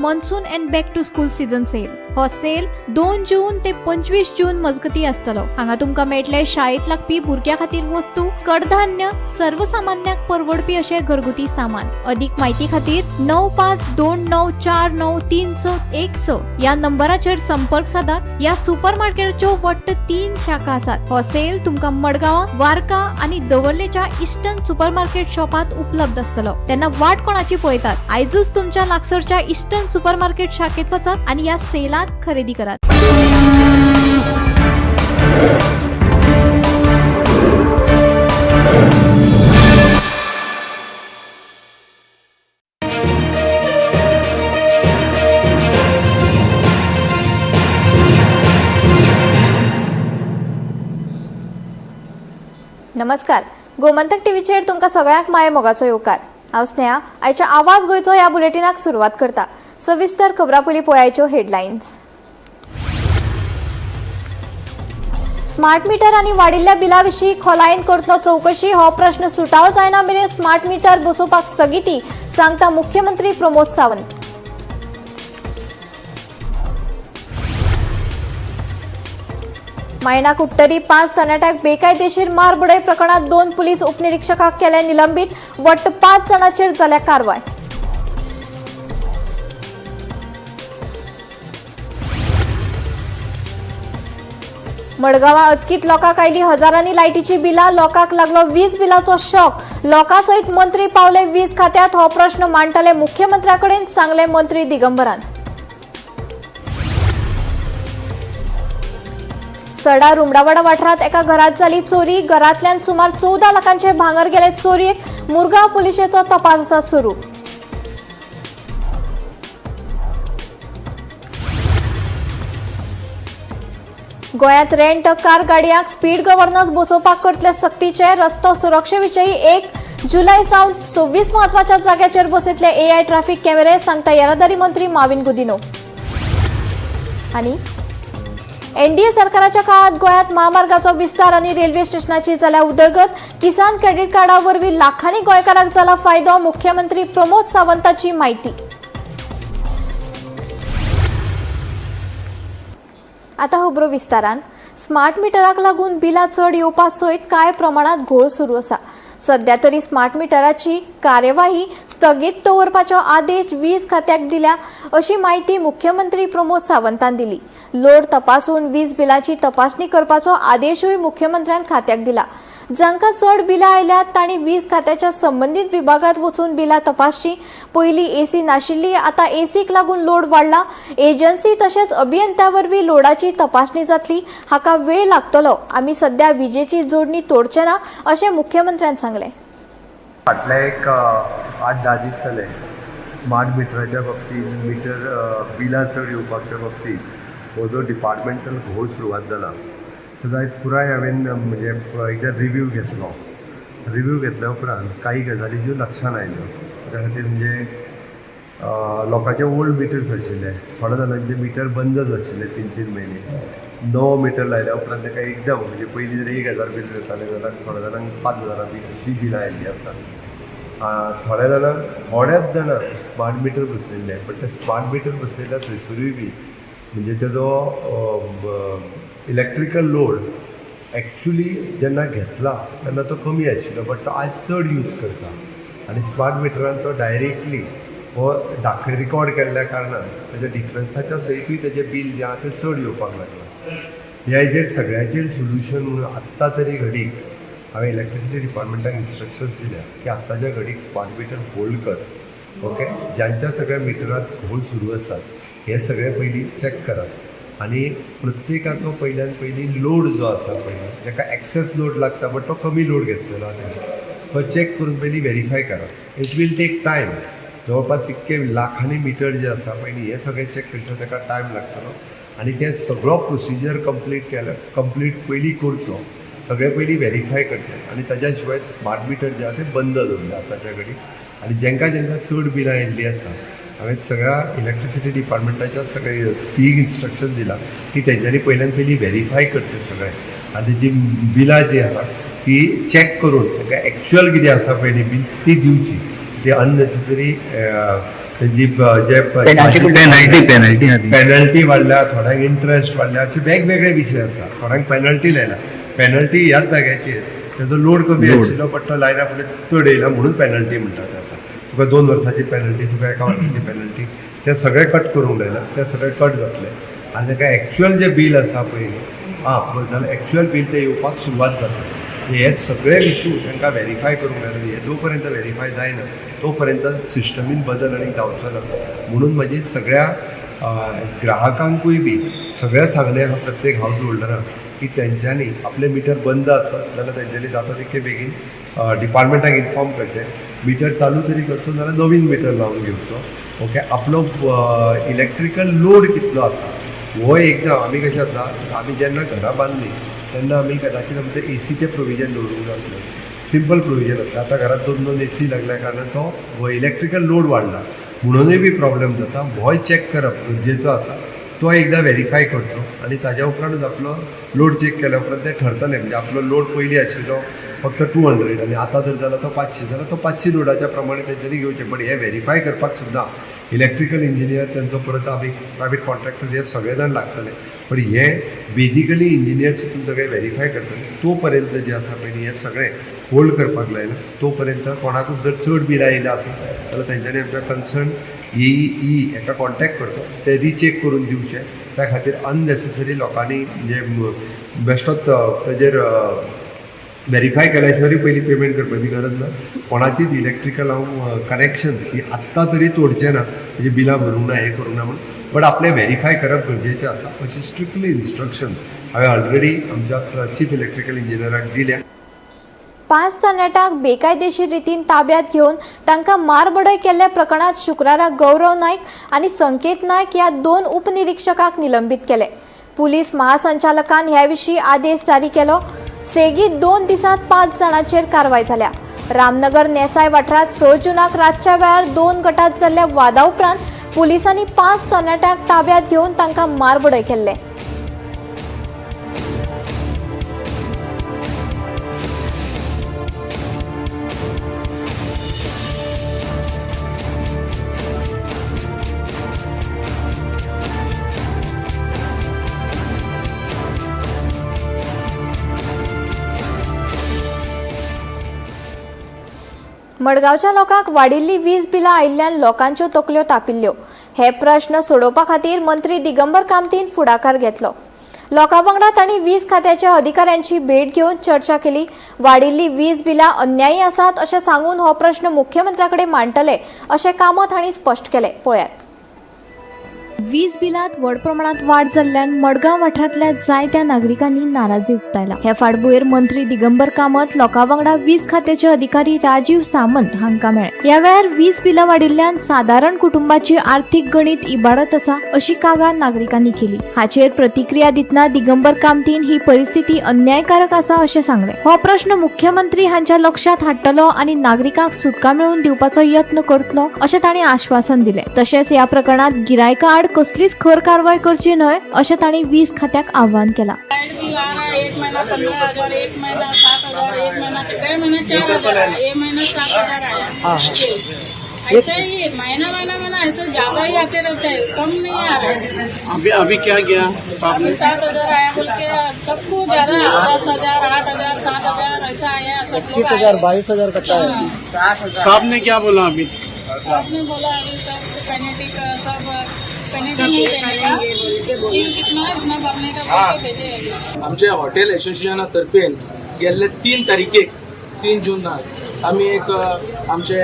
Monsoon and back to school season sale हो sale 2 June ते 25 जून मजगती आसतलो। हांगा तुमकां मेळटले शाळेत लागपी भुरग्यां खातीर वस्तू, कडधान्य, सर्वसामान्यांक परवडपी अशे घरगुती सामान। अधिक म्हायती खातीर 9529493616 या नंबराचेर संपर्क साधात। या सुपरमार्केटाच्यो वट्ट 3 शाखा आसात। हो सेल तुमकां मडगांव, वार्का आणि दवर्लेच्या इस्टर्न सुपरमार्केट शॉपात उपलब्ध आसतलो। तेन्ना वाट कोणाची पळयतात? आयजूच तुमच्या लागसरच्या इस्टर्न सुपरमार्केट शाखेत वचात आणि या सेलात खरेदी करात। नमस्कार, गोमंतक टीव्हीचेर तुमकां सगळ्यांक माये मोगाचो येवकार। हांव स्नेहा आयच्या आवाज गोंयचो ह्या बुलेटिनाक सुरवात करता। सविस्तर खबरां पयलीं पळोवयाच्यो हेडलायन्स। स्मार्ट मीटर आनी वाडिल्ल्या बिला विशीं खोलायेन करतलो चवकशी। हो प्रश्न सुटावो जायना मेरेन स्मार्ट मीटर बसोवपाक स्थगिती, सांगता मुख्यमंत्री प्रमोद सावंत। मायना कुट्टरी 5 तरणाट्यांक बेकायदेशीर मारबडय प्रकरणात 2 पुलीस उपनिरीक्षकांक केले निलंबित। वट्ट 5 जाणांचेर जाल्या कारवाय। मडगांवां अचकीत लोकांक आयली हजारांनी लायटीची बिलां। लोकांक लागलो वीज बिलाचो शॉक। लोकां सयत मंत्री पावले वीज खात्यात। हो प्रश्न मांडटले मुख्यमंत्र्याकडेन, सांगले मंत्री दिगंबरान। सडा रुमडावाडा वाठारांत एका घरांत जाली चोरी। घरांतल्यान सुमार 14 लाखांचे भांगर गेले चोरयेक। मुरगांव पुलिशेचो तपास आसा सुरू। गोंयांत रेंट कार गाडयांक स्पीड गव्हर्नन्स बसोवपाक करतले सक्तीचे। रस्तो सुरक्षे विशयी 1 जुलय सावन 26 म्हत्वाच्या जाग्याचेर बसयतले AI ट्रॅफिक कॅमेरे, सांगता येरादारी मंत्री माविन गुदिनो। आनी एनडीए सरकाराच्या काळात गोंयांत महामार्गाचो विस्तार आनी रेल्वे स्टेशनाची जाल्या उदरगत। किसान क्रेडीट कार्डा वरवीं लाखांनी गोंयकारांक जाला फायदो। मुख्यमंत्री प्रमोद सावंताची माहिती। आता खबरो विस्तारान। स्मार्ट मिटराक लागून बिलां चड येवपा सयत कांय प्रमाणात घोळ सुरू आसा। सध्या तरी स्मार्ट मिटराची कार्यवाही स्थगीत दवरपाचो आदेश वीज खात्याक दिल्या, अशी माहिती मुख्यमंत्री प्रमोद सावंतान दिली। लोड तपासून वीज बिलाची तपासणी करपाचो आदेशूय मुख्यमंत्र्यान खात्याक दिला। जांकां चड बिलां आयल्यात तांणी वीज खात्याच्या संबंधीत विभागात वचून बिलां तपासची। पयलीं एसी नाशिल्ली, आता एसीक लागून लोड वाडला। एजन्सी तशेंच अभियंत्या वरवीं लोडाची तपासणी जातली। हाका वेळ लागतलो। आमी सध्या विजेची जोडणी तोडचे ना, अशें मुख्यमंत्र्यान सांगलें। फाटले एक 8-10 दीस जाले स्मार्ट मिटराच्या बाबतींत, मिटर बिलां चड येवपाच्या बाबतींत हो जो डिपार्टमेंटल घोळ सुरवात जाला ताचो आयज पुराय हांवें म्हणजे एकदां रिव्यू घेतल्या उपरांत काही गजाली ज्यो लक्षांत आयल्यो। त्या खातीर म्हणजे लोकांचे ओल्ड मिटर्स आशिल्ले, थोड्या जाणांचे मिटर बंदच आशिल्ले 3-3 म्हयने। नवो मिटर लायल्या उपरांत ताका एकदम म्हणजे पयलीं जर 1000 बील येतालें जाल्यार थोड्या जाणांक 5000 बील अशी बिलां आयिल्ली आसा। थोड्याच जाणांक स्मार्ट मिटर बसयल्ले, बट ते स्मार्ट मिटर बसयल्या थंयसरूय बी म्हणजे तेजो इलेक्ट्रिकल लोड एक्चुली जेन्ना घेतला तेन्ना तो कमी आशिल्लो, बट तो आज चड यूज करता आनी स्मार्ट मिटरान तो डायरेक्टली हो रिकॉर्ड केल्ल्या कारणान तेज्या डिफरन्साच्या सयतूय तेजें बील जें आसा तें चड येवपाक लागलां। ह्या हेजेर सगळ्याचेर सोल्युशन म्हणून आत्तां तरी घडीक हांवें इलेक्ट्रिसिटी डिपार्टमेंटाक इन्स्ट्रक्शन्स दिल्या की आत्ताच्या घडीक स्मार्ट मिटर होल्ड कर। ओके, ज्यांच्या सगळ्या मिटरांत घोळ सुरू आसात हे सगळे पयलीं चॅक करात आनी प्रत्येकाचो पयल्यान पयलीं लोड जो आसा पळय, जाका एक्सेस लोड लागता बट तो कमी लोड घेतलेलो आसा तो चॅक करून पयलीं व्हेरीफाय करात। It will take time. जवळपास इतके लाखांनी मिटर जे आसा पयलीं हे सगळे चॅक करचें ताका टायम लागतलो आनी ते सगळो प्रोसिजर कंप्लीट पयलीं करचो, सगळें पयलीं व्हेरीफाय करचें आनी ताज्या शिवाय स्मार्ट मिटर जे आसा ते बंद दवरले आतांच्या घडीक। आनी जेंकां चड बिलां येयल्लीं आसा हांवें सगळ्या इलेक्ट्रिसिटी डिपार्टमेंटाच्या सगळे सीक इन्स्ट्रक्शन दिला की तेंच्यांनी पयल्यान पयलीं व्हेरीफाय करचें सगळें आनी जी बिलां जी आसा ती चॅक करून ताका एक्चुअल कितें आसा पळय ती बिल्स ती दिवची, ते अननेसेसरी तेंची जे पेनल्टी वाडल्या, थोड्यांक इंट्रस्ट वाडल्या, असे वेगवेगळे विशय आसा. थोड्यांक पेनल्टी लायला. पेनल्टी ह्याच जाग्याचेर तेजो लोड कमी आशिल्लो बट तो लायना फुडें चड येयला म्हणून पेनल्टी म्हणटात आतां. तुका 2 वर्सांची पेनल्टी, तुका 1 वर्साची पेनल्टी, ते सगळे कट करूंक लायला. ते सगळे कट जातले आनी ताका एक्चुअल जे बील आसा पळय जाल्यार एक्चुअल बील ते येवपाक सुरवात जाता. हे सगळे इशू तांकां व्हेरीफाय करूंक लायला. हे जो पर्यंत व्हेरीफाय जायना तो पर्यंत सिस्टमीन बदल आनी जावचो ना. म्हणून म्हजी सगळ्या ग्राहकांकूय बी सगळ्या सांगणें आहा प्रत्येक हावज होल्डरांक की तेंच्यांनी आपले मिटर बंद आसत जाल्यार तेंच्यांनी जाता तितके बेगीन डिपार्टमेंटाक इन्फॉर्म करचें. मिटर चालू तरी करचो जाल्यार नवीन मिटर लावन घेवचो. ओके, आपलो इलेक्ट्रिकल लोड कितलो आसा हो एकदम आमी कशें जाता, आमी जेन्ना घरां बांदली तेन्ना आमी कदाचित आमचें एसीचें प्रोविजन दवरूंक नासलें. सिंपल प्रोविजन आसता. आतां घरांत 2-2 एसी लागल्या कारणान तो इलेक्ट्रिकल लोड वाडला म्हणूनय बी प्रॉब्लेम जाता. हो चॅक करप गरजेचो आसा. तो एकदां व्हेरीफाय करचो आनी ताज्या उपरांतूच आपलो लोड चॅक केल्या उपरांत तें ठरतलें. म्हणजे आपलो लोड पयलीं आशिल्लो फक्त 200 आनी आतां जर जालो तो 500 जाल्यार तो 500 लोडाच्या प्रमाणे तेंच्यांनी घेवचें. पण हे व्हेरीफाय करपाक सुद्दां इलेक्ट्रिकल इंजिनियर तेंचो परत आमी प्रायवेट कॉन्ट्रॅक्टर हे सगळे जाण लागतले. पण हे बेजिकली इंजिनियर चिंतून सगळे व्हेरीफाय करतले. तो पर्यंत जे आसा पळय हे सगळे होल्ड करपाक लायला. तो पर्यंत कोणाकूच जर चड बिलां येयल्या आसत जाल्यार तेंच्यांनी आमच्या कन्सर्न हेका कॉन्टॅक्ट करचो. ते रिचेक करून दिवचे. त्या खातीर अननेसेसरी लोकांनी म्हणजे बेश्टोच ताजेर व्हेरीफाय केल्या शिवाय पयलीं पेमेंट करपाची गरज ना. कोणाचीच इलेक्ट्रिकल कनेक्शन्स ही आत्तां तरी तोडचे ना, म्हणजे बिलां भरूंक ना, हे करूंक ना म्हणून. बट आपलें व्हेरीफाय करप गरजेचें आसा अशी स्ट्रिक्टली इन्स्ट्रक्शन हांवें ऑलरेडी आमच्या चीफ इलेक्ट्रिकल इंजिनियराक दिल्या. 5 तरणाट्यांक बेकायदेशीर रितीन ताब्यात घेवन तांकां मारबडय केल्ल्या प्रकरणात शुक्राराक गौरव नायक आनी संकेत नायक ह्या 2 उपनिरीक्षकांक निलंबीत केले. पुलीस महासंचालकान ह्या विशीं आदेश जारी केलो. सेगीत 2 दिसांत 5 जाणांचेर कारवाय जाल्या. रामनगर नेसाय वाठारांत 6 जूनाक रातच्या वेळार 2 गटांत जाल्ल्या वादा उपरांत पुलिसांनी 5 तरणाट्यांक ताब्यात घेवन तांकां मारबडय केल्ले. मडगांवच्या लोकांक वाडिल्ली वीज बिलां आयिल्ल्यान लोकांच्यो तकल्यो तापिल्ल्यो. हे प्रश्न सोडोवपा खातीर मंत्री दिगंबर कामतीन फुडाकार घेतलो. लोकां वांगडा तांणी वीज खात्याच्या अधिकाऱ्यांची भेट घेवन चर्चा केली. वाडिल्ली वीज बिलां अन्यायी आसात अशें सांगून हो प्रश्न मुख्यमंत्र्याकडे मांडटले अशें कामत हांणी स्पश्ट केलें. पळयात. वीज बिलात व्हड प्रमाणात वाढ जाल्ल्यान मडगांव वाठारांतल्या जायत्या नागरिकांनी नाराजी उक्तायला. ह्या फाटभुंयेर मंत्री दिगंबर कामत लोकां वांगडा वीज खात्याचे अधिकारी राजीव सामंत हांकां मेळ्ळे. ह्या वेळार वीज बिलां वाडिल्ल्यान सादारण कुटुंबाची आर्थीक गणीत इबाडत आसा अशी कागाळ नागरिकांनी केली. हाचेर प्रतिक्रिया दितना दिगंबर कामतीन ही परिस्थिती अन्यायकारक आसा अशें सांगलें. हो प्रश्न मुख्यमंत्री हांच्या लक्षात हाडटलो आनी नागरिकांक सुटका मेळोवन दिवपाचो यत्न करतलो अशें तांणी आश्वासन दिलें. तशेंच ह्या प्रकरणात गिरायकां आड कसलीच खर कारवाय करची न्हय अशें तांणी वीज खात्याक आव्हान केलां. लाइट बिल आ रहा है 1 महीना 15,000, 1 महीना 7,000, 1 महीना 3 महीना 4,000, 1 महीना 7,000 आया. ऐसा ही महीना ऐसा ज्यादा ही आते रहता है, कम नहीं आ रहा है. अभी क्या गया अभी 7,000 आया बोल के सबको ज्यादा 10,000, 8,000, 7,000 ऐसा आया. सब 21,000 22,000 कट्टा है. साहब ने क्या बोला अभी? आपने बोला अभी सब पेनल्टी का सब पेनल्टी नहीं देने का, बिल कितना है उतना भरने का बोल के भेजे. आमच्या हॉटेल असोसिएशनातर्फे गेल्ले 3 तारीखेक 3 जूनाक आमी एक आमचे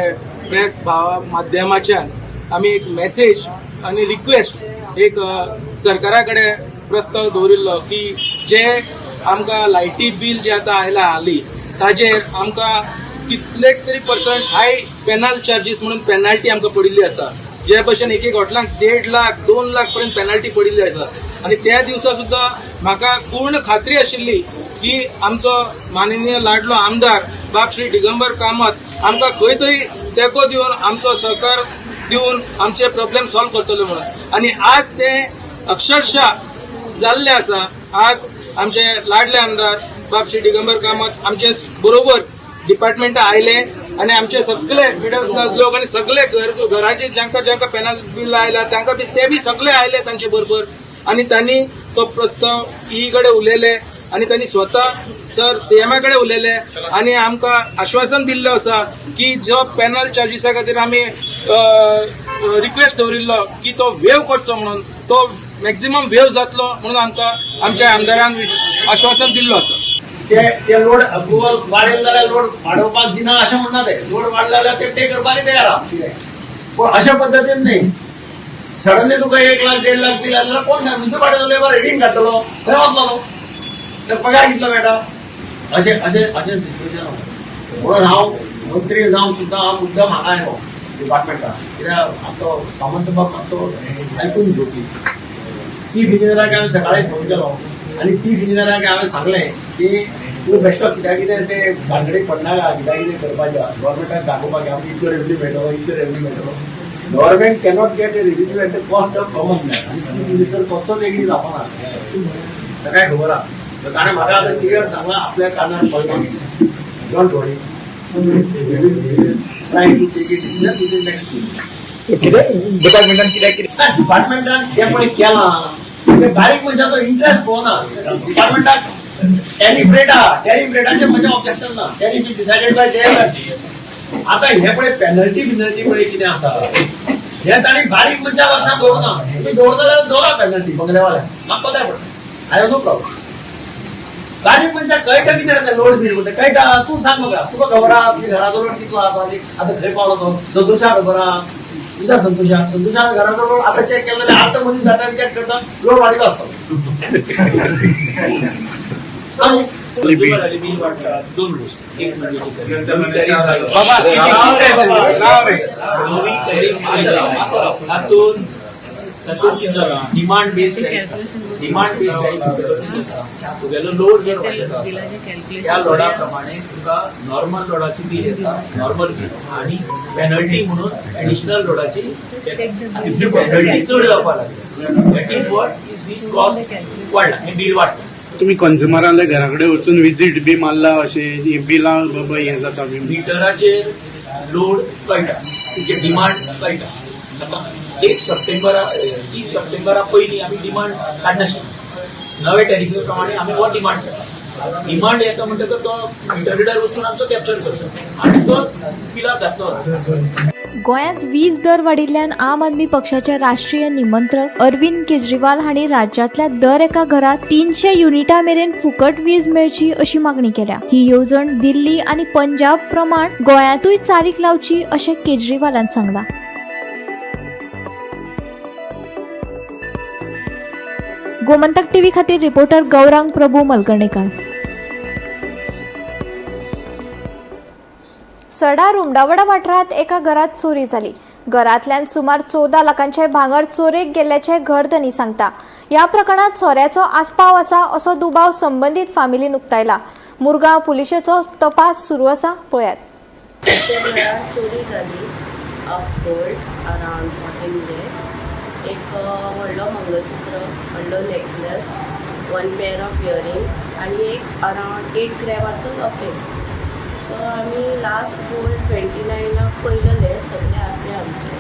प्रेस भावा माध्यमाच्यान आमी एक मेसेज आनी रिक्वेस्ट एक सरकारा कडेन प्रस्ताव दवरिल्लो की जे आमकां लायटी बिल जे आतां आयला हालीं ताजेर आमकां कितलेक तरी % हाय पेनल चार्जीस म्हणून पेनल्टी आमकां पडिल्ली आसा. जे भशेन एक हॉटेलांक 1.5 लाख 2 लाख पर्यंत पेनल्टी पडिल्ली आसा. आनी त्या दिवसा सुद्दां म्हाका पूर्ण खात्री आशिल्ली की आमचो माननीय लाडलो आमदार बाब श्री दिगंबर कामत आमकां खंय तरी तेंको दिवन आमचो सहकार दिवन आमचे प्रॉब्लेम सॉल्व करतलो म्हणून. आनी आज ते अक्षरशः जाल्ले आसा. आज आमचे लाडले आमदार बाब श्री दिगंबर कामत आमचे बरोबर डिपार्टमेंटा आयले आणि आमचे सगळे मिडल क्लास लोक आणि सगळे घराचे ज्यांका पॅनल बिल आयला तांकां बी ते बी सगळे आयले तांचे बरोबर आणि त्यांनी तो प्रस्ताव ई कडे उलयले आणि त्यांनी स्वतः सर सीएमा कडे उलयले आणि आमकां आश्वासन दिल्लो आसा की जो पॅनल चार्जिसा खातीर आमी रिक्वेस्ट दवरिल्लो की तो वेव करचो म्हणून तो मॅक्झिमम वेव जातलो म्हणून आमकां आमच्या आमदारान आश्वासन दिल्लो आसा. ते लोड अप्रुवल वाढेल जाल्यार लोड वाडोवपाक दिना अशें म्हणना ते लोड वाडला जाल्यार ते पे करपाक तयार आहा कितें पूण अशा पद्दतीन न्ही सडनली तुका 1 लाख 1.5 लाख दिला जाल्यार कोण म्युनिसिपालिटीचो लेबर रेटीन काडटलो खंय वतलो तर पगार कितलो मेळटा अशें सिच्युएशन म्हणून हांव मंत्री जावन सुद्दां हांव मुद्दम हांगा आयलो डिपार्टमेंटान कित्याक आमचो सामंत बाब मातसो आयकून घेवपी चीफ इंजिनियराक हांवें सकाळी फोन केलो आनी चीफ इंजिनियराक हांवें सांगलें की तूं बेश्टो कित्याक कितें ते भानगडीक पडनाका कित्याक कितें करपाचें गव्हर्मेंटाक दाखोवपाक आमकां इतलो रेव्हन्यू मेळटलो इतलो रेव्हन्यू मेळटलो government cannot gate A revenue at the cost of common man आनी चीफ मिनिस्टर कसोच एग्री जावपाना ताकाय खबर आहा तर ताणें म्हाका आतां क्लियर सांगलां आपल्या कानार पडना don't worry try to take a decision within next week डिपार्टमेंटान कित्याक डिपार्टमेंटान हे पळय केलां ते बारीक मनशाचो इंट्रस्ट पळोवना डिपार्टमेंटाक टॅरिफ रेटाचेर म्हजें ऑब्जेक्शन ना tariff is decided by JSRC. आता हे पळय पेनल्टी पळय कितें आसा हे ताणी बारीक मनशां लक्षांत दवरना तूं दवरता जाल्यार दवरा पेनल्टी बंगलेवाल्याक म्हाका कोताय पडटा आय हॅव नो प्रॉब्लम. बारीक मनशाक कळटा कितें रे लोड बील म्हणटा कळटा तूं सांग म्हाका तुका खबर आहा तुज्या घराचो लोड कितलो आहा आतां खंय पावलो तो संतोशा खबर आहा तुझ्या संतोषा घराचो लोड आतां चॅक केला जाल्यार आतां मनीस डाटा चॅक करता लोड वाडिलो आसता बिल वाडटा 2 गोष्टी एक म्हणजे तातूंत कितें जालां डिमांड बेस्ड तुगेलो लोड जर वाडटा त्या लोडा प्रमाणे तुका नॉर्मल लोडाची बील येता नॉर्मल बील आणि पेनल्टी म्हणून एडिशनल लोडाची पेनल्टी चड जावपाक लागली that is what is this cost वाडला हे बील वाडटा. तुम्ही कंझ्युमरांना घराकडे वचून विजीट बी मारला अशें बिलां बाबा हें जाता बी मिटराचेर लोड कळटा तुजे डिमांड कळटा. आतां 1 सप्टेंबरा 30 सप्टेंबरा पयलीं आमी डिमांड काडनाशिल्ले नवे टॅरिफे प्रमाणे आमी हो डिमांड करता डिमांड येता म्हणटकच तो मिटर रिडर वचून आमचो कॅप्चर करता आनी तो बिलाक घातलो. गोंयांत वीज दर वाडिल्ल्यान आम आदमी पक्षाचे राष्ट्रीय निमंत्रक अरविंद केजरीवाल हांणी राज्यांतल्या दर एका घरात 300 युनिटां मेरेन फुकट वीज मेळची अशी मागणी केल्या. ही येवजण दिल्ली आनी पंजाब प्रमाण गोंयांतूय चालीक लावची अशें केजरीवालान सांगलां. गोमंतक टीव्ही खातीर रिपोर्टर गौरांग प्रभू मलकर्णीकार. सडा रुमडावडा वाठारात एका घरात चोरी जाली. घरातल्यान सुमार 14 लाखांचे भांगर चोरेक गेल्ल्याचे घरधनी सांगता. या प्रकरणात चोऱ्याचो आस्पाव आसा असो दुबाव संबंधित फामिलीन उक्तायला. मुरगांव पुलिशेचो तपास सुरू आसा. पळयात. चोरी जाली ऑफ गोल्ड अराउंड 14 lakhs. एक व्हडलो मंगळसूत्र व्हडलो नेकलेस 1 पेअर ऑफ इयरिंग्स आनी एक अराउंड 8 ग्रॅमाचो लॉकेट. सो आमी लास्ट गोल्ड 29 पयलेले सगळे आसले आमचे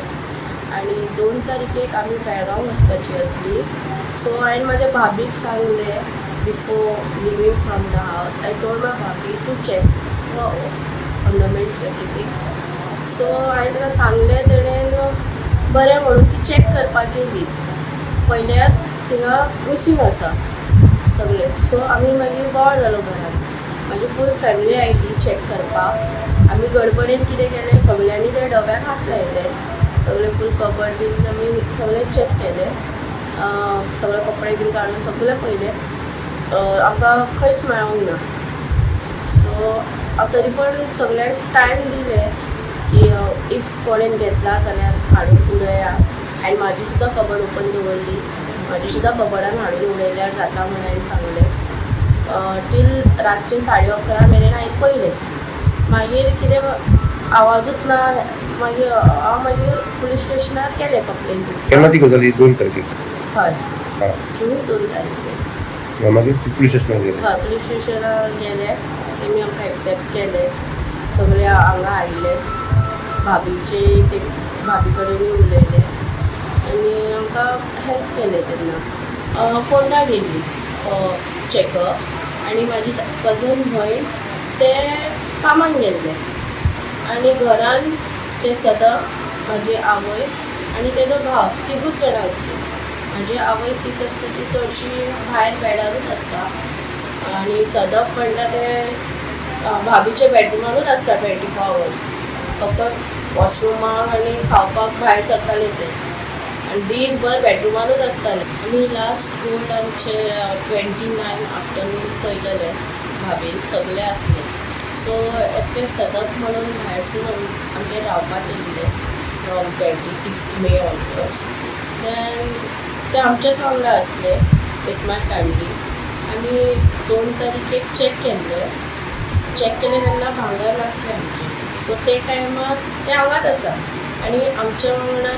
आनी 2 तारखेक आमी बेळगांव वचपाची आसली. सो हांवें म्हाज्या भाभीक सांगलें before leaving from the house I told my bhabhi to check ornaments everything. So हांवें ताका सांगलें तेणेन बरें म्हणून ती चॅक करपाक गेली. पयल्यार थिंगा मिसींग आसा सगळे. सो आमी मागीर बोवाळ जालो घरान. म्हाजी फूल फॅमिली आयली चॅक करपाक. आमी गडबडीन कितें केलें सगळ्यांनी ते डब्याक हात लायले. सगळे फूल कबड बीन आमी सगळे चॅक केले. सगळे कपडे बीन काडून सगळे पयले आमकां खंयच मेळोंक ना. सो हांव तरी पण सगळ्यांक टायम दिले की इफ कोणेन घेतला जाल्यार हाडून उडया. आनी म्हाजी सुद्दां कबड ओपन दवरली. म्हाजी सुद्दां कबडान हाडून उडयल्यार जाता म्हणून हांवें सांगलें. टील रातचे 11:30 मेरेन हांवें पयलें. मागीर कितें आवाजूच ना. मागीर हांव मागीर पुलीस स्टेशनार केलें कंप्लेंट. केन्ना ती गजाल 2 तारखेक हय जून 2 तारखेक मागीर पुलीस स्टेशनार गेले. हय पुलीस स्टेशनार गेले. तेमी आमकां एक्सेप्ट केले. सगळे हांगा आयिल्ले भाभीचे ते भाभी कडेन उलयले आनी आमकां हेल्प केलें तेन्ना फोंडा गेल्ली फॉर चॅकअप आनी म्हाजी कजन भयण ते कामाक गेल्ले आनी घरान ते सदां म्हाजी आवय आनी तेजो भाव तिगूच जाणां आसली. म्हाजी आवय सीक आसता ती चडशी भायर बेडारूच आसता आनी सदप म्हणटा ते भाभीच्या बेडरुमानूच आसता 24 hours. फक्त वॉशरुमाक आनी खावपाक भायर सरताले ते आनी दीसभर बेडरुमानूच आसताले. आमी लास्ट गोट आमचे 29 आफ्टरनून पयलेले भाभीन सगळे आसले. सो एकटे सदप म्हणून भायरसून आमगे रावपाक येयल्ले फ्रॉम 26 मे ऑनवर्ड्स. देन ते आमच्याच वांगडा आसले विथ माय फॅमिली. आमी 2 तारीखेक चॅक केले तेन्ना भांगर नासले आमचे. सो ते टायमार ते हांगाच आसा आनी आमच्या वांगडा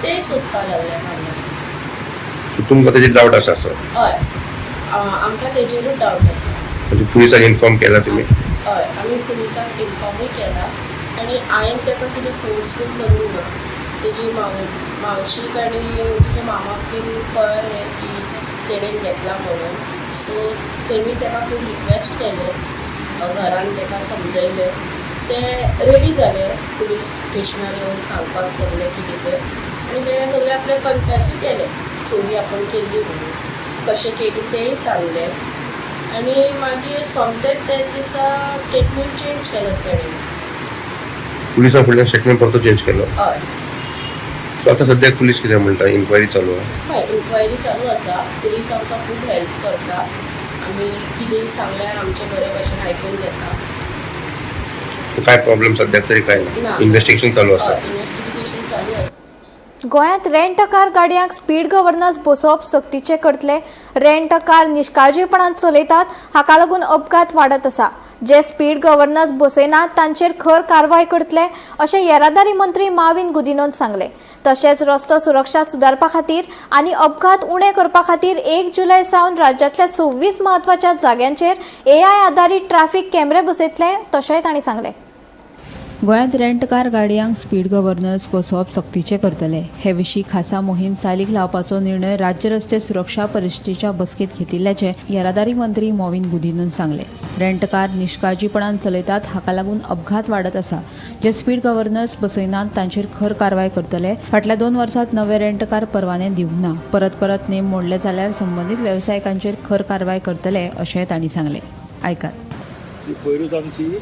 ते सोदपाक लागले भांगर. तुमकां तेजेर डावट आसा सर? हय आमकां तेजेरूच डावट आसा. म्हणजे पुलिसांक इन्फॉर्म केला तुमी? हय आमी पुलिसांक इन्फॉर्मूय केला आनी हांवें ताका कितें फोर्सफूल करूंक ना. तेजी मावशीक आनी तिच्या मामाक बीन कळ्ळें की तेणेन घेतला म्हणून. सो तेमी ताका खूब रिक्वेस्ट केले घरान ताका समजयलें. ते रेडी जाले पुलीस स्टेशनार येवन सांगपाक सगलें कितें तें आनी तेणें सगळें आपलें कन्फेसूय केलें चोरी आपण केल्ली म्हणून कशें केली तेंय सांगलें. आनी मागीर सोमतेच ते दिसा स्टेटमेंट चेंज केलो तेणें. पुलिसां फुडल्यान स्टेटमेंट परतो चेंज केलो? हय. सो आतां सद्याक पुलीस कितें म्हणटा? इन्क्वायरी चालू आहा? हय इन्क्वायरी चालू आसा. पुलीस आमकां खूब हेल्प करता. आमी कितेंय सांगल्यार आमचे बरे भशेन आयकून घेता. काय प्रॉब्लेम सद्याक तरी काय ना? इन्व्हेस्टिगेशन चालू आसा? इन्व्हेस्टिगेशन चालू आसा. गोंयांत रेंट अ कार गाडयांक स्पीड गव्हर्नन्स बसोवप सक्तीचे करतले. रेंट अ कार निश्काळजीपणान चलयतात हाका लागून अपघात वाडत आसा. जे स्पीड गव्हर्नन्स बसयनात तांचेर खर कारवाय करतले अशें येरादारी मंत्री माविन गुदिन्होन सांगले. तशेंच रस्तो सुरक्षा सुदारपा खातीर आनी अपघात उणे करपा खातीर 1 जुलय सावन राज्यांतल्या 26 म्हत्वाच्या जाग्यांचेर AI आधारीत ट्रॅफिक कॅमेरे बसयतले तशेंय तांणी सांगले. गोंयांत रेंट कार गाडयांक स्पीड गव्हर्नन्स बसोवप सक्तीचे करतले. हे विशीं खासा मोहीम चालीक लावपाचो निर्णय राज्य रस्ते सुरक्षा परिशदेच्या बसकेंत घेतिल्ल्याचे येरादारी मंत्री मोविन गुदिन्होन सांगले. रेंट कार निश्काळजीपणान चलयतात हाका लागून अपघात वाडत आसा. जे स्पीड गव्हर्नन्स बसयनात तांचेर खर कारवाय करतले. फाटल्या 2 वर्सांत नवे रेंट कार परवाने दिवंक ना. परत नेम मोडले जाल्यार संबंदीत वेवसायिकांचेर खर कारवाय करतले अशें तांणी सांगले. आयकात. पयरूच आमची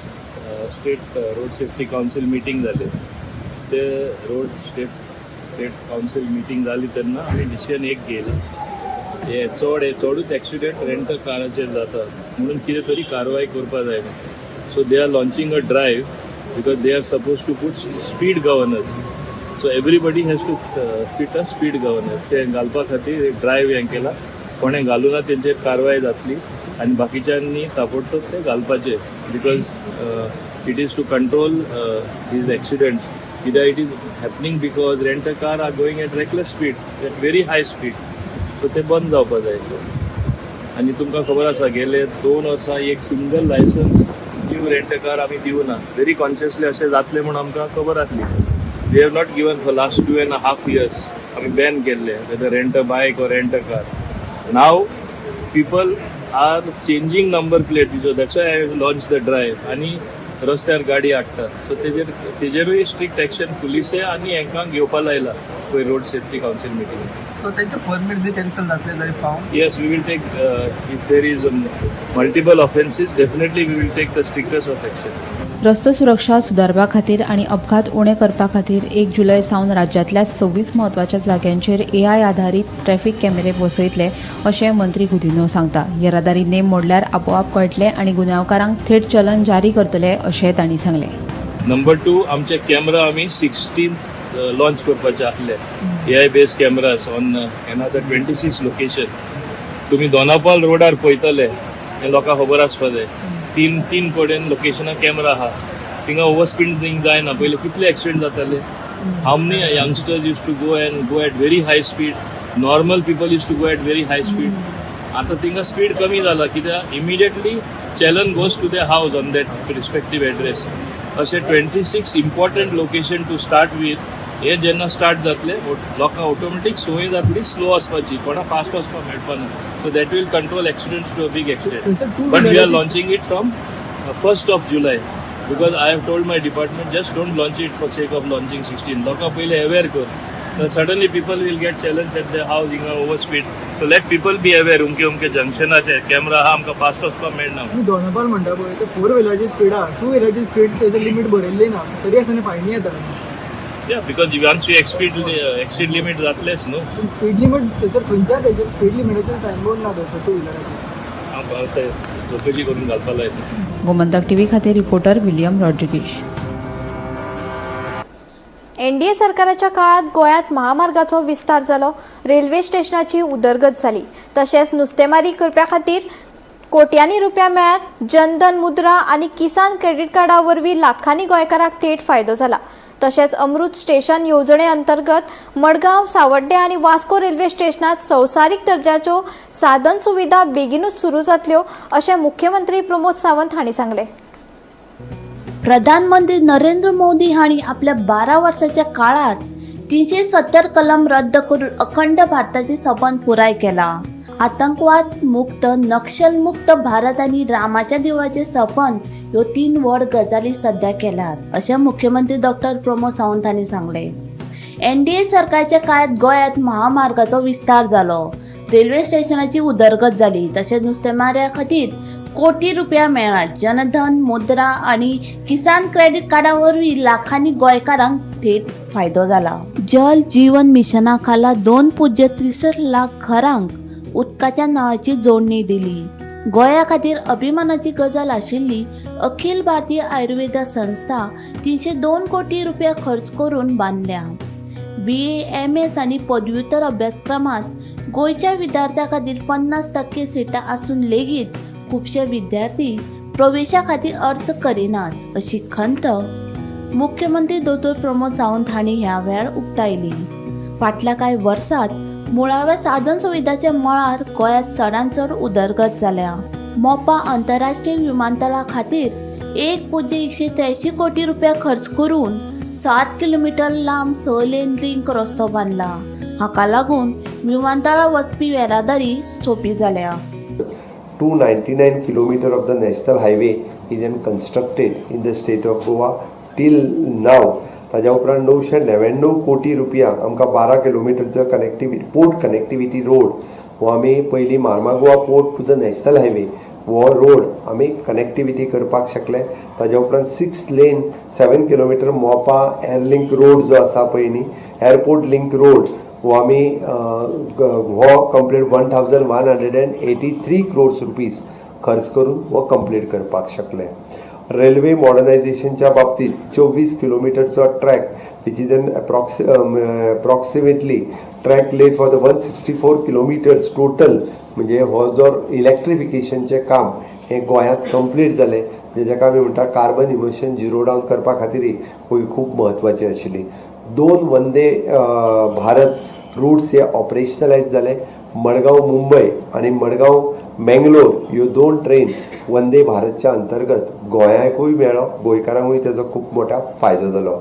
state road safety council meeting जाली. ते रोड स्टेट कावन्सील मिटींग जाली तेन्ना आमी डिसिजन एक घेयला हे चडूच एक्सिडेंट रेंट काराचेर जाता म्हणून कितें तरी कारवाय करपा जाय. So they are launching a drive because they are suppose to put speed governance. So everybody has to fit a speed governance. ते घालपा खातीर एक ड्रायव्ह हें केला. कोणें घालूं ना तेंचेर कारवाय जातली आनी बाकीच्यांनी ताबडतोब ते घालपाचे because it is to control these accidents. Either it is happening because rent a car are going at reckless speed, at very high speed. So ते बंद जावपा जाय. आनी तुमकां खबर आसा गेले 2 वर्सां एक single licence new rent a car आमी दिवना. व्हेरी कॉन्शियसली अशें जातलें म्हूण आमकां खबर आसली. We have not given for last 2.5 years. आमी बॅन केल्ले whether rent a bike or rent a car. Now people are changing number plate. That's why I launch the drive. आनी रस्त्यार गाडी हाडटात. सो तेजेरूय स्ट्रिक्ट एक्शन पुलिसे आनी हांकां घेवपा लायला पळय road safety council meeting. So तेंचे परमीट बी कॅन्सल जातले जरी फावं? Yes, we will take if there is multiple ऑफेन्सीस definitely we will take the strictest of action. रस्तो सुरक्षा सुदारपा खातीर आनी अपघात उणे करपा खातीर 1 जुलय सावन राज्यांतल्या 26 म्हत्वाच्या जाग्यांचेर AI आधारीत ट्रॅफिक कॅमेरे बसयतले अशें मंत्री गुदिन्हो सांगता. येरादारी नेम मोडल्यार आपोआप कळटले आनी गुन्यांवकारांक थेट चलन जारी करतले अशें तांणी सांगलें. नंबर 2 आमचे कॅमेरा आमी 16 लॉन्च करपाचे आसले. AI based cameras on another 26 location. तुमी दोनापावल रोडार पळयतले हें लोकांक खबर आसपा जाय. तीन कडेन लोकेशनाक कॅमेरा आहा. थिंगा ओवर स्पीड जायना. पयलीं कितले एक्सिडेंट जाताले. How many youngsters use to go at very high speed. Normal people use to go at very high speed. आतां थिंगा स्पीड कमी जाला कित्याक immediately challan goes to the house on that respective address. असे 26 important location to start with. हे जेन्ना start जातले लोकांक ऑटोमॅटीक संवय जातली स्लो वचपाची, कोणा फास्ट वचपाक मेळपाना. So that will control accidents to a big extent. But we are launching it from 1st of July. Because I have told my department, just don't launch it for sake of launching 16. लोकां पहिले aware कर. So suddenly people will get challenged at their house in over speed. So let people be aware. उमके जंक्शनाचे camera हा आमकां fast वचपाक मेळना. दोनापावल म्हणटा पळय ते 4 व्हिलरची स्पीड आहा, 2 व्हिलरची स्पीड तेजो लिमीट बरयल्ली ना, तरी आसतना फायनी येता. Yeah, because once we exceed limit जातलेच न्हू. स्पीड लिमीट थंयसर खंयच्या तेजेर स्पीड लिमिटाचेर सायनबोर्ड ना थंयसर 2 व्हिलराचेर. हांव ते चवकशी करून घालपाक लायता. गोमंतक टीव्ही खातीर रिपोर्टर विलियम रॉड्रिगीज. एनडीए सरकाराच्या काळात गोंयांत महामार्गाचो विस्तार जालो, रेल्वे स्टेशनाची उदरगत जाली, तशेंच नुस्तेमारी करप्या खातीर कोट्यांनी रुपया मेळ्ळ्यात. जनधन मुद्रा आनी किसान क्रेडीट कार्डा वरवीं लाखांनी गोंयकारांक थेट फायदो जाला. तशेंच अमृत स्टेशन येवजणे अंतर्गत मडगांव, सावड्डे आनी वास्को रेल्वे स्टेशनात संवसारीक दर्जाच्यो साधन सुविधा बेगीनूच सुरू जातल्यो, अशें मुख्यमंत्री प्रमोद सावंत हांणी सांगलें. प्रधानमंत्री नरेंद्र मोदी हांणी आपल्या 12 वर्साच्या काळात 370 कलम रद्द करून अखंड भारताचे सपन पुराय केला. आतंकवाद मुक्त, नक्षल मुक्त भारत आणि रामाच्या देवळाचे सपन ह्यो 3 व्हड गजाली सध्या केल्यात, अशें मुख्यमंत्री डॉक्टर प्रमोद सावंत हांणी सांगलें. एनडीए सरकारच्या काळात गोंयांत महामार्गाचो विस्तार जालो, रेल्वे स्टेशनाची उदरगत जाली, तशेंच नुस्तेमाऱ्या खातीर कोटी रुपया मेळ्ळ्यात. जनधन मुद्रा आणि किसान क्रेडीट कार्डा वरवीं लाखांनी गोंयकारांक थेट फायदो जाला. जल जीवन मिशना खाला 2.63 लाख घरांक उदकाच्या नळाची जोडणी दिली. गोंया खातीर अभिमानाची गजाल आशिल्ली अखिल भारतीय आयुर्वेद संस्था 302 कोटी रुपया खर्च करून बांदल्या. BA, MS आणि पदव्युत्तर अभ्यासक्रमात गोंयच्या विद्यार्थ्यां खातीर 50% सिटां आसून लेगीत खुबशे विद्यार्थी प्रवेशा खातीर अर्ज करिनात, अशी खंत मुख्यमंत्री दोतोर प्रमोद सावंत हांणी ह्या वेळार उक्तायली. फाटल्या कांय वर्सांत मुळाव्या साधन सुविधाच्या मळार गोंयांत चडांत चड उदरगत जाल्या. मोपा आंतरराष्ट्रीय विमानतळा खातीर 1.183 कोटी रुपया खर्च करून 7 किलोमीटर लांब 6 लेन रिंग रस्तो बांदला. हाका लागून विमानतळा वचपी येरादारी सोपी जाल्या. 299 kilometer of the national highway is then constructed in the state of Goa till now. ताज्या उपरांत 999 कोटी रुपया आमकां 12 किलोमिटरचो कनेक्टिविटी पोर्ट कनेक्टिविटी रोड हो आमी पयलीं Mormugao port to the national highway हो रोड आमी कनेक्टिविटी करपाक शकले. ताज्या उपरांत 6 लेन 7 किलोमिटर मोपा एअरलिंक रोड जो आसा पळय न्ही, एअरपोर्ट लिंक रोड हो आमी हो कंप्लीट 1183 crores रुपीज खर्च करून हो कंप्लीट करपाक शकले. रेल्वे मॉडर्नायझेशनच्या बाबतीत 24 किलोमिटरचो track which is an approximately track laid for the 164 kilometres total. म्हणजे हो जो इलेक्ट्रिफिकेशनचें काम हें गोंयांत कंप्लीट जालें, म्हणजे जाका आमी म्हणटा कार्बन इमिशन झिरो डावन करपा खातीर ही खूब म्हत्वाची आशिल्ली. 2 वंदे भारत रूट्स हे ऑपरेशनलायज जाले. मडगांव मुंबय आणि मडगांव मेंगलोर ह्यो 2 ट्रेन वंदे भारतच्या अंतर्गत गोंयाकूय मेळ्ळो, गोंयकारांकूय तेजो खूब मोठा फायदो जालो.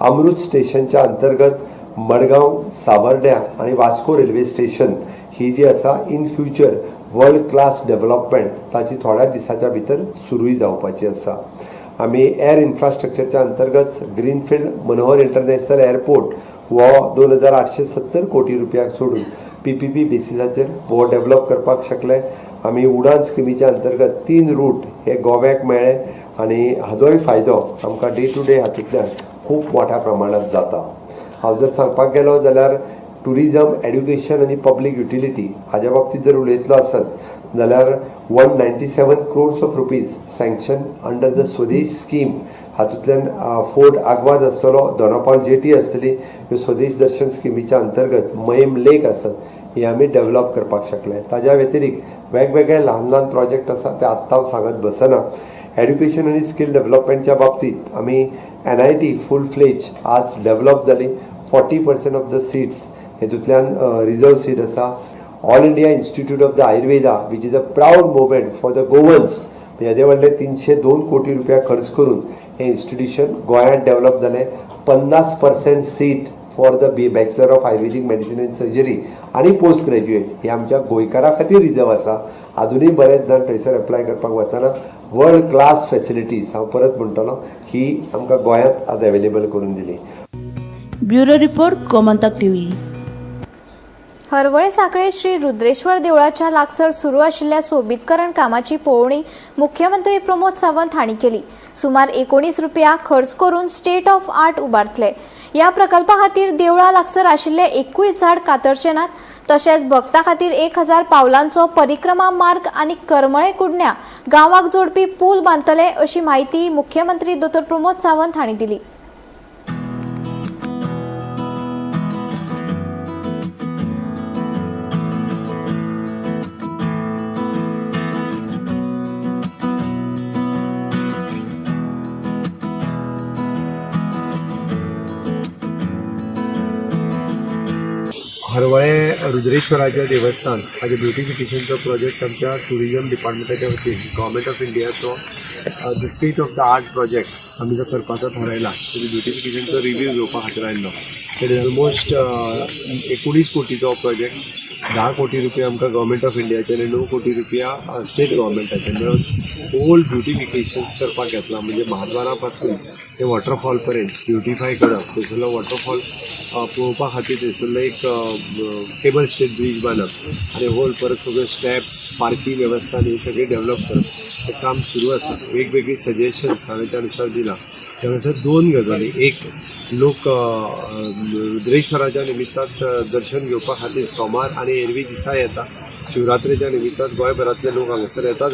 अमृत स्टेशनच्या अंतर्गत मडगांव, सावर्ड्या आणि वास्को रेल्वे स्टेशन ही जी आसा in future world class development ताची थोड्या दिसाच्या भितर सुरूय जावपाची आसा. आमी एअर इन्फ्रास्ट्रक्चरच्या अंतर्गत ग्रीनफिल्ड मनोहर इंटरनॅशनल एअरपोर्ट हो 2870 कोटी रुपयाक सोडून PPP बेसिसाचेर हो डेव्हलप करपाक शकले. आमी उडान स्किमीच्या अंतर्गत 3 रूट हे गोव्याक मेळ्ळे आनी हाजोय फायदो आमकां डे टू डे हातूंतल्यान खूब मोठ्या प्रमाणात जाता. हांव जर सांगपाक गेलो जाल्यार टुरिजम, एड्युकेशन आनी पब्लीक युटिलिटी हाज्या बाबतींत जर उलयतलो आसत जाल्यार 197 crores of rupees sanction under the Swadesh scheme. हातूंतल्यान फोर्ट आग्वाद आसतलो, दोनापावल जेटी आसतली, ह्यो स्वदेश दर्शन स्किमीच्या अंतर्गत मयम लेक आसत ही आमी डेव्हलप करपाक शकले. ताज्या व्यतिरिक्त वेगवेगळे ल्हान ल्हान प्रोजेक्ट आसा ते आत्ता हांव सांगत बसना. एड्युकेशन आनी स्कील डेव्हलपमेंटच्या बाबतींत आमी NIT फूल फ्लेज आज डेव्हलप जाली. 40% ऑफ द सीट्स हेतूंतल्यान रिजर्व सीट आसा. All India institute of the Ayurveda which is a proud moment for the Goans येदे व्हडले 302 कोटी रुपया खर्च करून हे इन्स्टिट्यूशन गोंयांत डेव्हलप जालें. 50% seat for the bachelor of Ayurvedic medicine end surgery आनी पोस्ट ग्रॅज्युएट हे आमच्या गोंयकारां खातीर रिजर्व आसा. अजुनूय बरेच जाण थंयसर एप्लाय करपाक वतना वर्ल्ड क्लास फॅसिलिटीज हांव परत म्हणटलो ही आमकां गोंयांत आज अवेलेबल करून दिली. Bureau report Gomantak TV. Harvale Sakhale Shri Rudreshwar देवळाच्या लागसार सुरू आशिल्ल्या सोबीतकरण कामाची पळोवणी मुख्यमंत्री प्रमोद सावंत हांणी केली. सुमार 19 रुपया खर्च करून स्टेट ऑफ आर्ट उबारतले. ह्या प्रकल्पा खातीर देवळा लागसार आशिल्ले एकूय झाड कातरचे नात. तशेंच भक्तां खातीर 1000 पावलांचो परिक्रमा मार्ग आनी करमळे कुडण्या गांवाक जोडपी पूल बांदतले अशी माहिती मुख्यमंत्री डॉ. प्रमोद सावंत हांणी दिली. हरवळे रुद्रेश्वराचे देवस्थान हाजे ब्युटिफिकेशनचो प्रोजेक्ट आमच्या टुरिजम डिपार्टमेंटाच्या वतीन गव्हर्मेंट ऑफ इंडियाचो the state of the art project आमी जो करपाचो थारायला. तेजे ब्युटिफिकेशनचो रिव्ह्यू घेवपा खातीर आयिल्लो. इट इज ऑलमोस्ट 19 कोटीचो प्रोजेक्ट. 10 कोटी रुपया आमकां गव्हर्मेंट ऑफ इंडियाचे आनी 9 कोटी रुपया स्टेट गव्हर्मेंटाचे मेळून होल ब्युटिफिकेशन्स करपाक घेतला. म्हणजे महाद्वारा पासून ते वॉटरफॉल पर्यंत ब्युटिफाय करप. थंयसरलो वॉटरफॉल पळोवपा खातीर थंयसरलो एक केबल स्टेट ब्रिज बांदप आनी होल परत सगळे स्टेप्स पार्किंग वेवस्था हे सगळे डेव्हलप करप हे काम सुरू आसा. वेगवेगळी सजेशन्स हांवें त्या नुसार दिला. त्यानुसार 2 गजाली. एक, लोक रुद्रेश्वराच्या निमित्तान दर्शन घेवपा खातीर सोमार आनी एरवी दिसा येता. शिवरात्रेच्या निमित्तान गोंयभरांतले लोक हांगासर येता.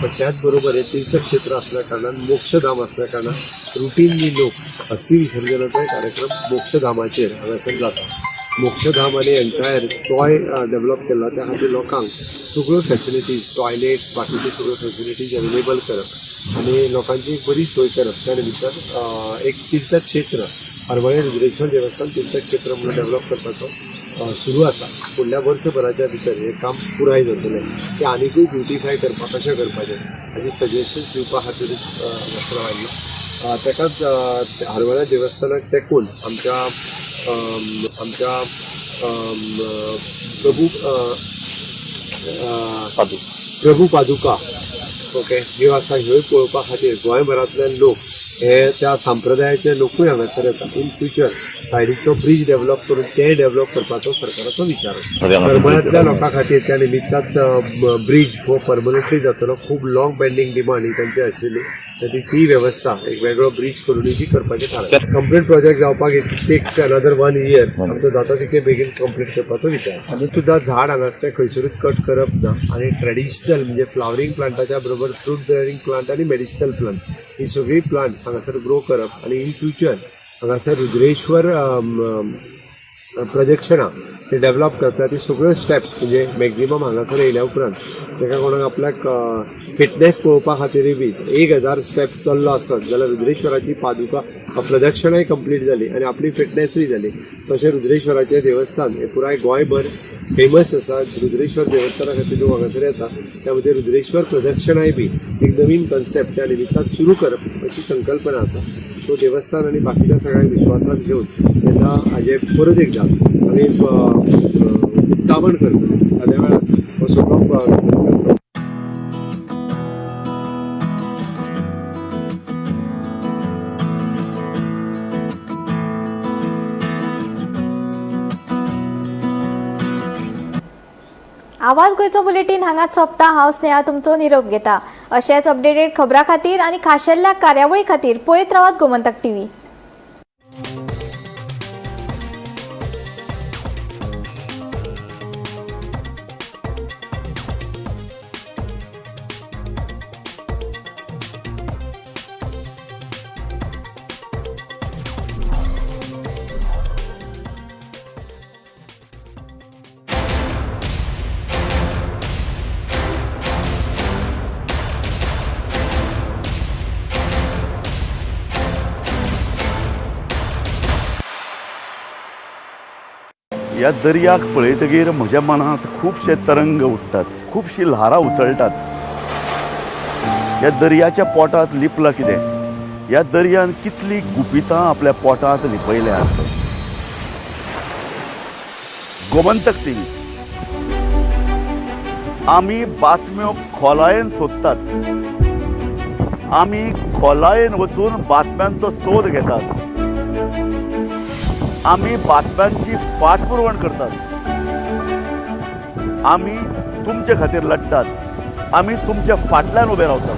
पण त्याच बरोबर हे तीर्थक्षेत्र असल्या कारणान मोक्षधाम असल्या कारणान रुटीनली लोक अस्थि विसर्जनाचो कार्यक्रम मोक्षधामाचेर हांगासर जाता. मोक्षधाम आनी एंटायर टॉय डेव्हलप केला. त्या खातीर लोकांक सगळ्यो फॅसिलिटीज, टॉयलेट्स, बाकीच्यो सगळ्यो फॅसिलिटीज अवेलेबल करप आनी लोकांची एक बरी सोय करप. त्या निमित्तान एक तीर्थक्षेत्र हरवळे रुद्रेश्वर देवस्थान तीर्थक्षेत्र म्हणून डेव्हलप करपाचो सुरू आसा. फुडल्या वर्सभराच्या भितर हे काम पुराय जातलें. ते आनीकूय ब्युटिफाय करपाक कशें करपाचें हाची सजेशन्स दिवपा खातीरच हांगासर आयिल्लो. ताकाच हरवळे देवस्थानाक तेंकून आमच्या प्रभू पादुका ओके ह्यो आसा. ह्योय पळोवपा खातीर गोंयभरांतले लोक हे त्या संप्रदायाचे लोकूय हांगासर येता. इन फ्युचर सायडीचो ब्रिज डेव्हलप करून ते डेव्हलप करपाचो सरकाराचो विचार आसा. हरवळ्यातल्या लोकां खातीर त्या निमित्तान ब्रिज हो परमनंटली जातलो. खूब लॉंग पेंडींग डिमांड ही तांची आशिल्ली. त्याची ती वेवस्था एक वेगळो ब्रिज करून ती करपाचें थारायलें. कंप्लीट प्रोजेक्ट जावपाक इट टेक्स अनदर 1 year. आमचो जाता तितके बेगीन कंप्लीट करपाचो विचार. आनी सुद्दां झाड हांगासर खंयसरूच कट करप ना आनी ट्रेडिशनल म्हणजे फ्लावरींग प्लांटाच्या बरोबर फ्रूट बेअरिंग प्लांट आनी मेडिसिनल प्लांट ही सगळी प्लांट्स हांगासर ग्रो करप आनी इन फ्युचर हांगासर रुद्रेश्वर प्रदक्षिणा ते डेव्हलप करता. ती सगळ्यो स्टेप्स म्हणजे मॅक्झिमम हांगासर येयल्या उपरांत ताका कोणाक आपल्याक फिटनेस पळोवपा खातीरय बी 1000 स्टेप्स चल्लो आसत जाल्यार रुद्रेश्वराची पादुका प्रदक्षिणाय कंप्लीट जाली आनी आपली फिटनेसूय जाली. तशें रुद्रेश्वराचें देवस्थान हे पुराय गोंयभर फेमस आसा. रुद्रेश्वर देवस्थाना खातीर लोक हांगासर येता. त्यामध्ये रुद्रेश्वर प्रदक्षिणाय बी एक नवीन कन्सेप्ट त्या निमित्तान सुरू करप अशी संकल्पना आसा. तो देवस्थान आनी बाकीच्या सगळ्यांक विश्वासात घेवन तेन्ना हाजे परत एकदा आमी उक्तावण करतले. त्या वेळार हो सगळो आवाज गोंयचो बुलेटीन हांगाच सोंपता. हांव स्नेहा तुमचो निरोप घेता. अशेच अपडेटेड खबरां खातीर आनी खाशेल्ल्या कार्यावळी खातीर पळयत रावात गोमंतक टीव्ही. ह्या दर्याक पळयतकीर म्हज्या मनांत खुबशे तरंग उठटात, खुबशीं ल्हारां उसळटात. ह्या दर्याच्या पोटात लिपला कितें? ह्या दर्यान कितली गुपितां आपल्या पोटात लिपयल्यात. गोमंतक टीव्ही. आमी बातम्यो खोलायेन सोदतात. आमी खोलायेन वचून बातम्यांचो सोद घेतात. आमी बातम्यांची फाटपुरवण करतात. आमी तुमचे खातीर लढटात. आमी तुमच्या फाटल्यान उबे रावतात.